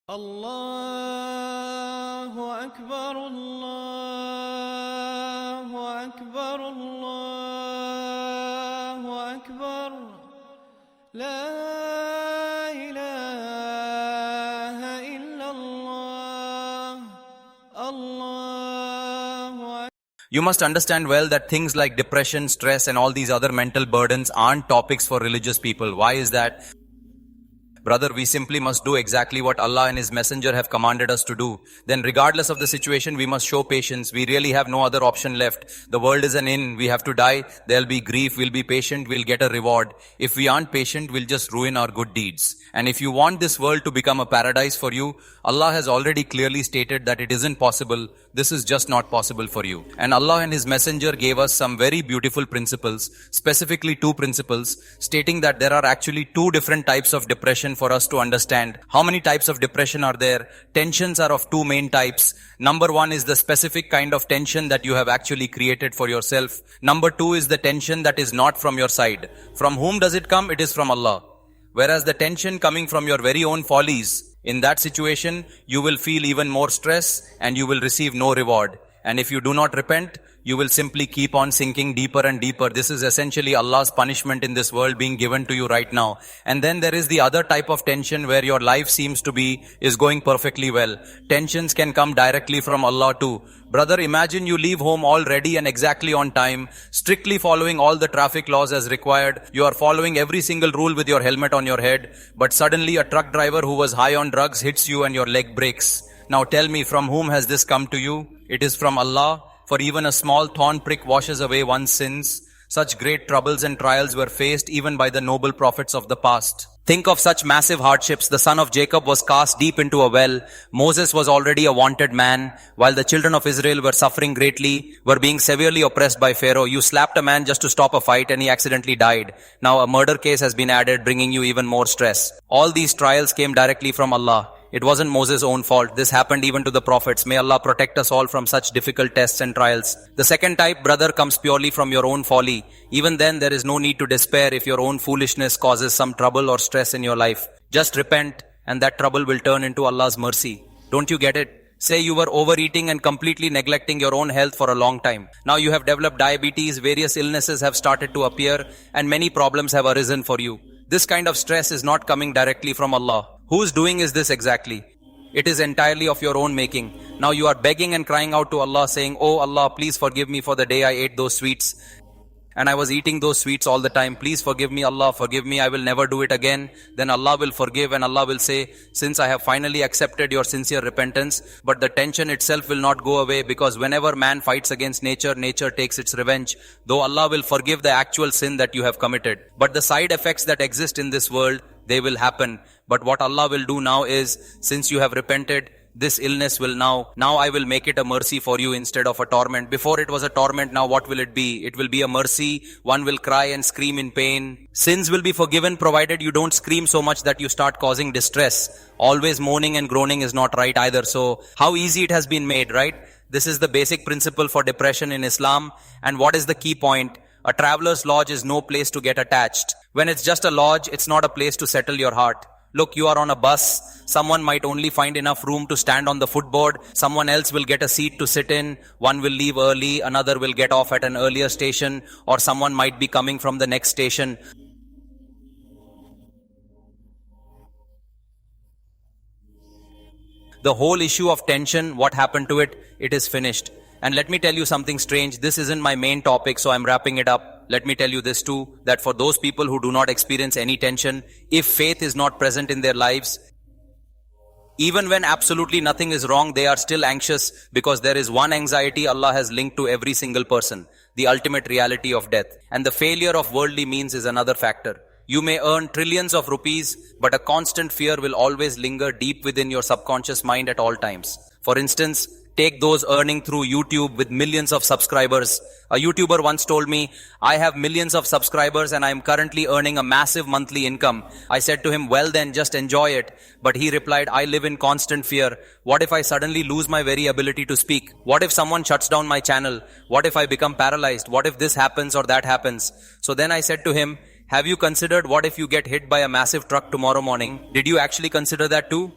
الله أكبر الله أكبر الله أكبر لا إله إلا الله الله. You must understand well that things like depression, stress and all these other mental burdens aren't topics for religious people. Why is that? Brother, we simply must do exactly what Allah and His Messenger have commanded us to do. Then regardless of the situation, we must show patience. We really have no other option left. The world is an inn. We have to die. There'll be grief. We'll be patient. We'll get a reward. If we aren't patient, we'll just ruin our good deeds. And if you want this world to become a paradise for you, Allah has already clearly stated that it isn't possible. This is just not possible for you. And Allah and His Messenger gave us some very beautiful principles, specifically two principles, stating that there are actually two different types of depression for us to understand. How many types of depression are there? Tensions are of two main types. Number one is the specific kind of tension that you have actually created for yourself. Number two is the tension that is not from your side. From whom does it come? It is from Allah. Whereas the tension coming from your very own follies, in that situation, you will feel even more stress and you will receive no reward. And if you do not repent, you will simply keep on sinking deeper and deeper. This is essentially Allah's punishment in this world being given to you right now. And then there is the other type of tension where your life seems to is going perfectly well. Tensions can come directly from Allah too. Brother, imagine you leave home all ready and exactly on time, strictly following all the traffic laws as required. You are following every single rule with your helmet on your head. But suddenly a truck driver who was high on drugs hits you and your leg breaks. Now tell me, from whom has this come to you? It is from Allah. For even a small thorn prick washes away one's sins. Such great troubles and trials were faced even by the noble prophets of the past. Think of such massive hardships. The son of Jacob was cast deep into a well. Moses was already a wanted man. While the children of Israel were suffering greatly, were being severely oppressed by Pharaoh. You slapped a man just to stop a fight and he accidentally died. Now a murder case has been added, bringing you even more stress. All these trials came directly from Allah. It wasn't Moses' own fault. This happened even to the prophets. May Allah protect us all from such difficult tests and trials. The second type, brother, comes purely from your own folly. Even then, there is no need to despair if your own foolishness causes some trouble or stress in your life. Just repent and that trouble will turn into Allah's mercy. Don't you get it? Say you were overeating and completely neglecting your own health for a long time. Now you have developed diabetes, various illnesses have started to appear, and many problems have arisen for you. This kind of stress is not coming directly from Allah. Whose doing is this exactly? It is entirely of your own making. Now you are begging and crying out to Allah saying, "Oh Allah, please forgive me for the day I ate those sweets. And I was eating those sweets all the time. Please forgive me, Allah, forgive me. I will never do it again." Then Allah will forgive and Allah will say, "Since I have finally accepted your sincere repentance," but the tension itself will not go away, because whenever man fights against nature, nature takes its revenge. Though Allah will forgive the actual sin that you have committed. But the side effects that exist in this world, they will happen. But what Allah will do now is, since you have repented, this illness will now I will make it a mercy for you instead of a torment. Before it was a torment, now what will it be? It will be a mercy. One will cry and scream in pain. Sins will be forgiven provided you don't scream so much that you start causing distress. Always moaning and groaning is not right either. So how easy it has been made, right? This is the basic principle for depression in Islam. And what is the key point? A traveler's lodge is no place to get attached. When it's just a lodge, it's not a place to settle your heart. Look, you are on a bus. Someone might only find enough room to stand on the footboard. Someone else will get a seat to sit in. One will leave early. Another will get off at an earlier station. Or someone might be coming from the next station. The whole issue of tension, what happened to it? It is finished. And let me tell you something strange. This isn't my main topic, so I'm wrapping it up. Let me tell you this too, that for those people who do not experience any tension, if faith is not present in their lives, even when absolutely nothing is wrong, they are still anxious, because there is one anxiety Allah has linked to every single person, the ultimate reality of death. And the failure of worldly means is another factor. You may earn trillions of rupees, but a constant fear will always linger deep within your subconscious mind at all times. For instance, take those earning through YouTube with millions of subscribers. A YouTuber once told me, "I have millions of subscribers and I am currently earning a massive monthly income." I said to him, "Well then, just enjoy it." But he replied, "I live in constant fear. What if I suddenly lose my very ability to speak? What if someone shuts down my channel? What if I become paralyzed? What if this happens or that happens?" So then I said to him, "Have you considered what if you get hit by a massive truck tomorrow morning? Did you actually consider that too?"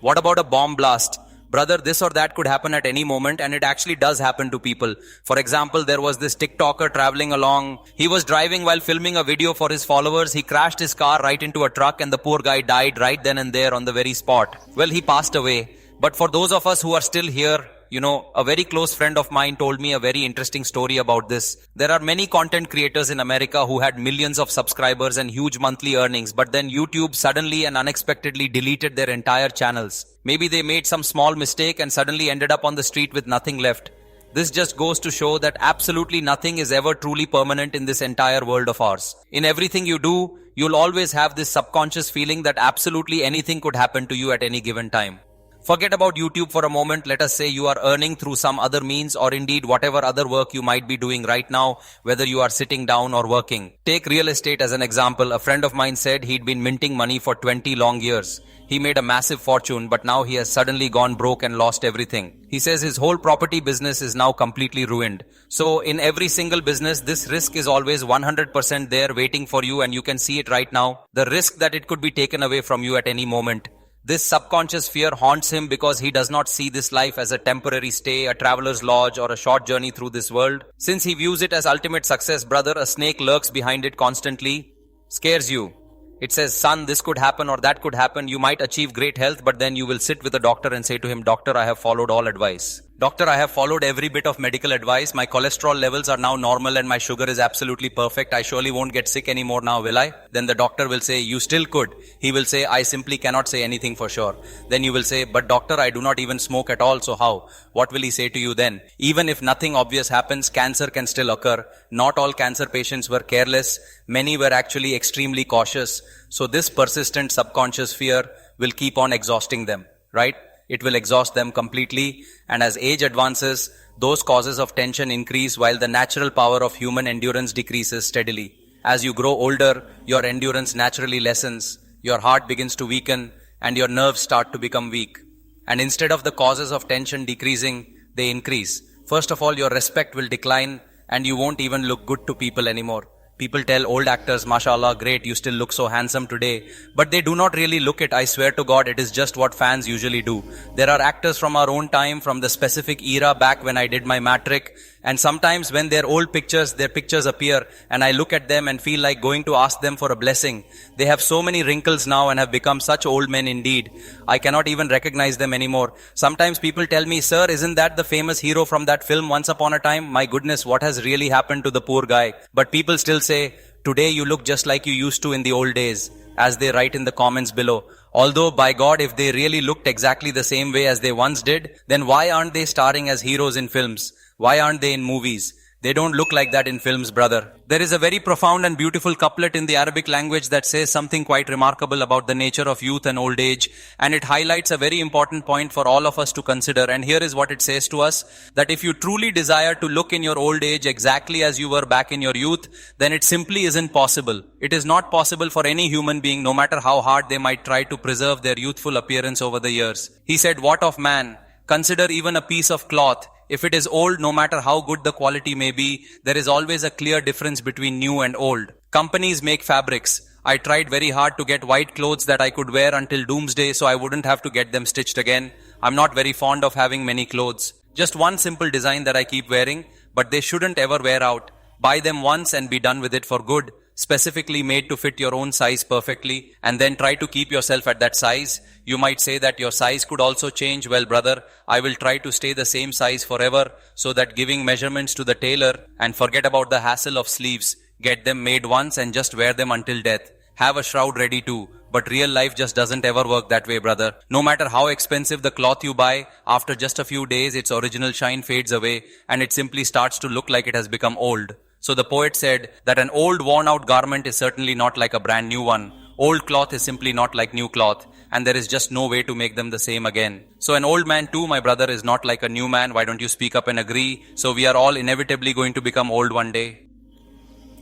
What about a bomb blast? Brother, this or that could happen at any moment, and it actually does happen to people. For example, there was this TikToker traveling along. He was driving while filming a video for his followers. He crashed his car right into a truck, and the poor guy died right then and there on the very spot. Well, he passed away. But for those of us who are still here, a very close friend of mine told me a very interesting story about this. There are many content creators in America who had millions of subscribers and huge monthly earnings, but then YouTube suddenly and unexpectedly deleted their entire channels. Maybe they made some small mistake and suddenly ended up on the street with nothing left. This just goes to show that absolutely nothing is ever truly permanent in this entire world of ours. In everything you do, you'll always have this subconscious feeling that absolutely anything could happen to you at any given time. Forget about YouTube for a moment. Let us say you are earning through some other means, or indeed whatever other work you might be doing right now, whether you are sitting down or working. Take real estate as an example. A friend of mine said he'd been minting money for 20 long years. He made a massive fortune, but now he has suddenly gone broke and lost everything. He says his whole property business is now completely ruined. So in every single business, this risk is always 100% there waiting for you, and you can see it right now. The risk that it could be taken away from you at any moment. This subconscious fear haunts him because he does not see this life as a temporary stay, a traveler's lodge, or a short journey through this world. Since he views it as ultimate success, brother, a snake lurks behind it constantly, scares you. It says, son, this could happen or that could happen. You might achieve great health, but then you will sit with a doctor and say to him, doctor, I have followed all advice. Doctor, I have followed every bit of medical advice. My cholesterol levels are now normal and my sugar is absolutely perfect. I surely won't get sick anymore now, will I? Then the doctor will say, you still could. He will say, I simply cannot say anything for sure. Then you will say, but doctor, I do not even smoke at all, so how? What will he say to you then? Even if nothing obvious happens, cancer can still occur. Not all cancer patients were careless. Many were actually extremely cautious. So this persistent subconscious fear will keep on exhausting them, right? It will exhaust them completely, and as age advances, those causes of tension increase while the natural power of human endurance decreases steadily. As you grow older, your endurance naturally lessens, your heart begins to weaken, and your nerves start to become weak. And instead of the causes of tension decreasing, they increase. First of all, your respect will decline, and you won't even look good to people anymore. People tell old actors, mashallah, great, you still look so handsome today. But they do not really look it. I swear to God, it is just what fans usually do. There are actors from our own time, from the specific era back when I did my matric. And sometimes when their pictures appear, and I look at them and feel like going to ask them for a blessing. They have so many wrinkles now and have become such old men indeed. I cannot even recognize them anymore. Sometimes people tell me, sir, isn't that the famous hero from that film Once Upon a Time? My goodness, what has really happened to the poor guy? But people still say, today you look just like you used to in the old days, as they write in the comments below. Although, by God, if they really looked exactly the same way as they once did, then why aren't they starring as heroes in films? Why aren't they in movies? They don't look like that in films, brother. There is a very profound and beautiful couplet in the Arabic language that says something quite remarkable about the nature of youth and old age, and it highlights a very important point for all of us to consider. And here is what it says to us, that if you truly desire to look in your old age exactly as you were back in your youth, then it simply isn't possible. It is not possible for any human being, no matter how hard they might try to preserve their youthful appearance over the years. He said, what of man? Consider even a piece of cloth. If it is old, no matter how good the quality may be, there is always a clear difference between new and old. Companies make fabrics. I tried very hard to get white clothes that I could wear until doomsday so I wouldn't have to get them stitched again. I'm not very fond of having many clothes. Just one simple design that I keep wearing, but they shouldn't ever wear out. Buy them once and be done with it for good. Specifically made to fit your own size perfectly, and then try to keep yourself at that size. You might say that your size could also change. Well, brother, I will try to stay the same size forever, so that giving measurements to the tailor, and forget about the hassle of sleeves. Get them made once and just wear them until death. Have a shroud ready too. But real life just doesn't ever work that way, brother. No matter how expensive the cloth you buy, after just a few days its original shine fades away and it simply starts to look like it has become old. So the poet said that an old worn out garment is certainly not like a brand new one. Old cloth is simply not like new cloth, and there is just no way to make them the same again. So an old man too, my brother, is not like a new man. Why don't you speak up and agree? So we are all inevitably going to become old one day.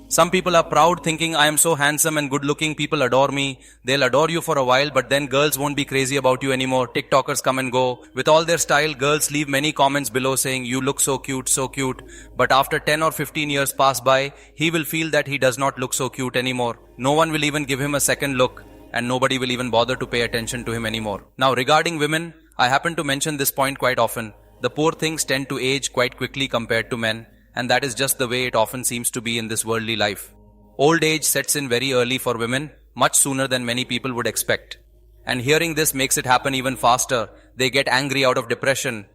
Some people are proud, thinking I am so handsome and good looking, people adore me. They'll adore you for a while, but then girls won't be crazy about you anymore. TikTokers come and go. With all their style, girls leave many comments below saying, you look so cute, so cute. But after 10 or 15 years pass by, he will feel that he does not look so cute anymore. No one will even give him a second look. and nobody will even bother to pay attention to him anymore. Now regarding women, I happen to mention this point quite often. The poor things tend to age quite quickly compared to men, and that is just the way it often seems to be in this worldly life. Old age sets in very early for women, much sooner than many people would expect. And hearing this makes it happen even faster. They get angry out of depression.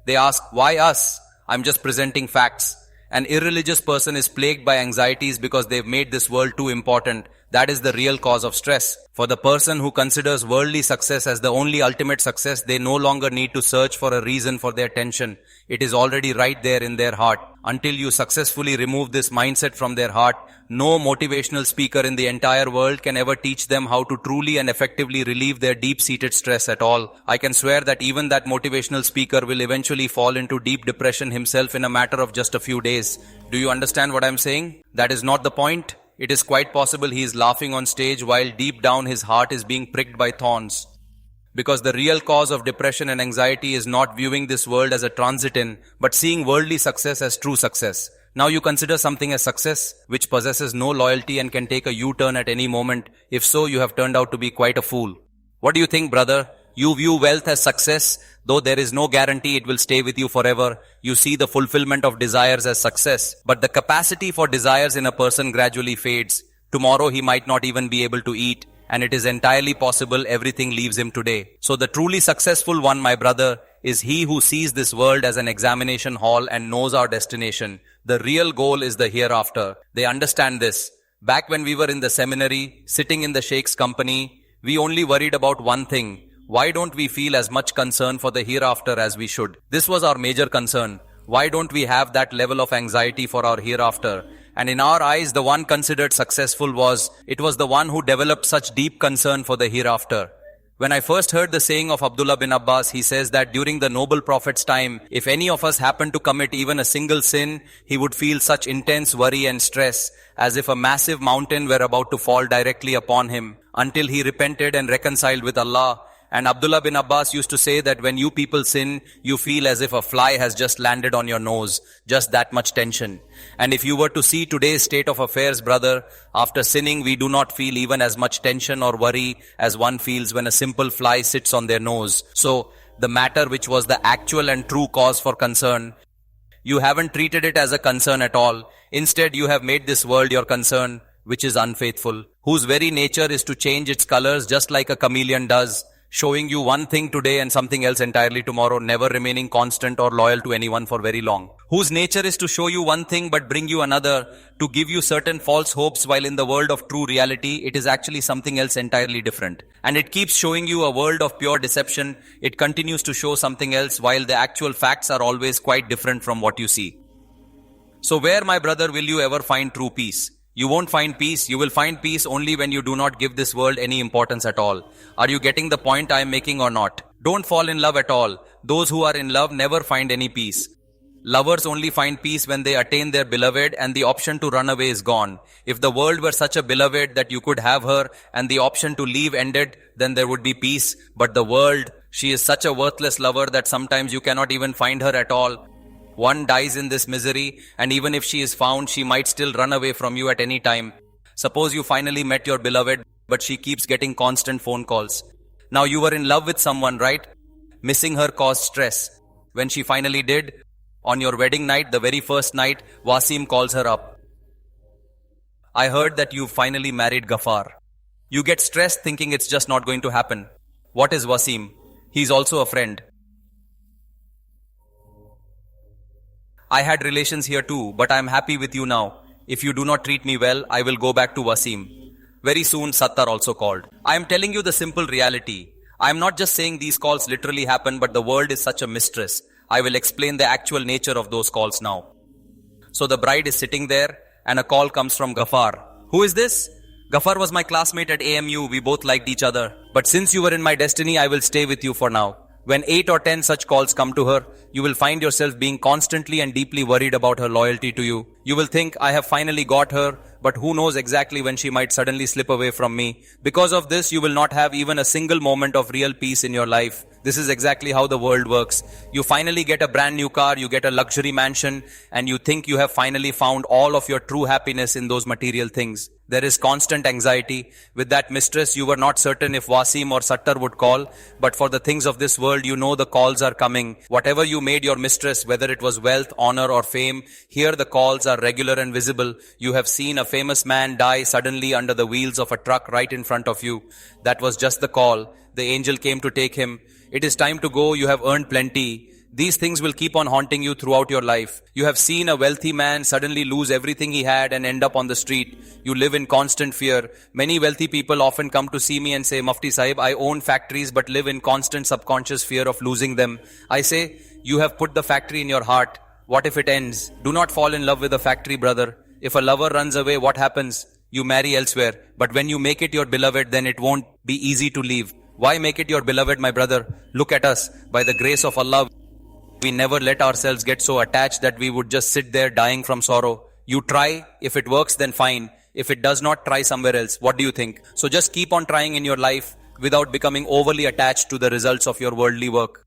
They ask, why us? I'm just presenting facts. An irreligious person is plagued by anxieties because they've made this world too important. That is the real cause of stress. For the person who considers worldly success as the only ultimate success, they no longer need to search for a reason for their tension. It is already right there in their heart. Until you successfully remove this mindset from their heart, no motivational speaker in the entire world can ever teach them how to truly and effectively relieve their deep-seated stress at all. I can swear that even that motivational speaker will eventually fall into deep depression himself in a matter of just a few days. Do you understand what I'm saying? That is not the point. It is quite possible he is laughing on stage while deep down his heart is being pricked by thorns. Because the real cause of depression and anxiety is not viewing this world as a transit in, but seeing worldly success as true success. Now you consider something as success, which possesses no loyalty and can take a U-turn at any moment. If so, you have turned out to be quite a fool. What do you think, brother? You view wealth as success, though there is no guarantee it will stay with you forever. You see the fulfillment of desires as success, but the capacity for desires in a person gradually fades. Tomorrow he might not even be able to eat, and it is entirely possible everything leaves him today. So the truly successful one, my brother, is he who sees this world as an examination hall and knows our destination. The real goal is the hereafter. They understand this. Back when we were in the seminary, sitting in the Sheikh's company, we only worried about one thing. Why don't we feel as much concern for the hereafter as we should? This was our major concern. Why don't we have that level of anxiety for our hereafter? And in our eyes, the one considered successful was the one who developed such deep concern for the hereafter. When I first heard the saying of Abdullah bin Abbas, he says that during the noble prophet's time, if any of us happened to commit even a single sin, he would feel such intense worry and stress as if a massive mountain were about to fall directly upon him until he repented and reconciled with Allah. And Abdullah bin Abbas used to say that when you people sin, you feel as if a fly has just landed on your nose. Just that much tension. And if you were to see today's state of affairs, brother, after sinning, we do not feel even as much tension or worry as one feels when a simple fly sits on their nose. So, the matter which was the actual and true cause for concern, you haven't treated it as a concern at all. Instead, you have made this world your concern, which is unfaithful, whose very nature is to change its colors just like a chameleon does, showing you one thing today and something else entirely tomorrow, never remaining constant or loyal to anyone for very long. Whose nature is to show you one thing but bring you another, to give you certain false hopes, while in the world of true reality, it is actually something else entirely different. And it keeps showing you a world of pure deception. It continues to show something else while the actual facts are always quite different from what you see. So where, my brother, will you ever find true peace? You won't find peace. You will find peace only when you do not give this world any importance at all. Are you getting the point I am making or not? Don't fall in love at all. Those who are in love never find any peace. Lovers only find peace when they attain their beloved and the option to run away is gone. If the world were such a beloved that you could have her and the option to leave ended, then there would be peace. But the world, she is such a worthless lover that sometimes you cannot even find her at all. One dies in this misery, and even if she is found, she might still run away from you at any time. Suppose you finally met your beloved, but she keeps getting constant phone calls. Now you were in love with someone, right? Missing her caused stress. When she finally did, on your wedding night, the very first night, Wasim calls her up. I heard that you finally married Ghaffar. You get stressed thinking it's just not going to happen. What is Wasim? He's also a friend. I had relations here too, but I am happy with you now. If you do not treat me well, I will go back to Wasim. Very soon, Sattar also called. I am telling you the simple reality. I am not just saying these calls literally happen, but the world is such a mistress. I will explain the actual nature of those calls now. So the bride is sitting there, and a call comes from Ghaffar. Who is this? Ghaffar was my classmate at AMU. We both liked each other. But since you were in my destiny, I will stay with you for now. When 8 or 10 such calls come to her, you will find yourself being constantly and deeply worried about her loyalty to you. You will think, I have finally got her, but who knows exactly when she might suddenly slip away from me. Because of this, you will not have even a single moment of real peace in your life. This is exactly how the world works. You finally get a brand new car, you get a luxury mansion, and you think you have finally found all of your true happiness in those material things. There is constant anxiety. With that mistress, you were not certain if Wasim or Sattar would call, but for the things of this world, you know the calls are coming. Whatever you made your mistress, whether it was wealth, honor, or fame, here the calls are regular and visible. You have seen a famous man die suddenly under the wheels of a truck right in front of you. That was just the call. The angel came to take him. It is time to go. You have earned plenty. These things will keep on haunting you throughout your life. You have seen a wealthy man suddenly lose everything he had and end up on the street. You live in constant fear. Many wealthy people often come to see me and say, Mufti Sahib, I own factories but live in constant subconscious fear of losing them. I say, you have put the factory in your heart. What if it ends? Do not fall in love with a factory, brother. If a lover runs away, what happens? You marry elsewhere. But when you make it your beloved, then it won't be easy to leave. Why make it your beloved, my brother? Look at us. By the grace of Allah, we never let ourselves get so attached that we would just sit there dying from sorrow. You try. If it works, then fine. If it does not, try somewhere else. What do you think? So just keep on trying in your life without becoming overly attached to the results of your worldly work.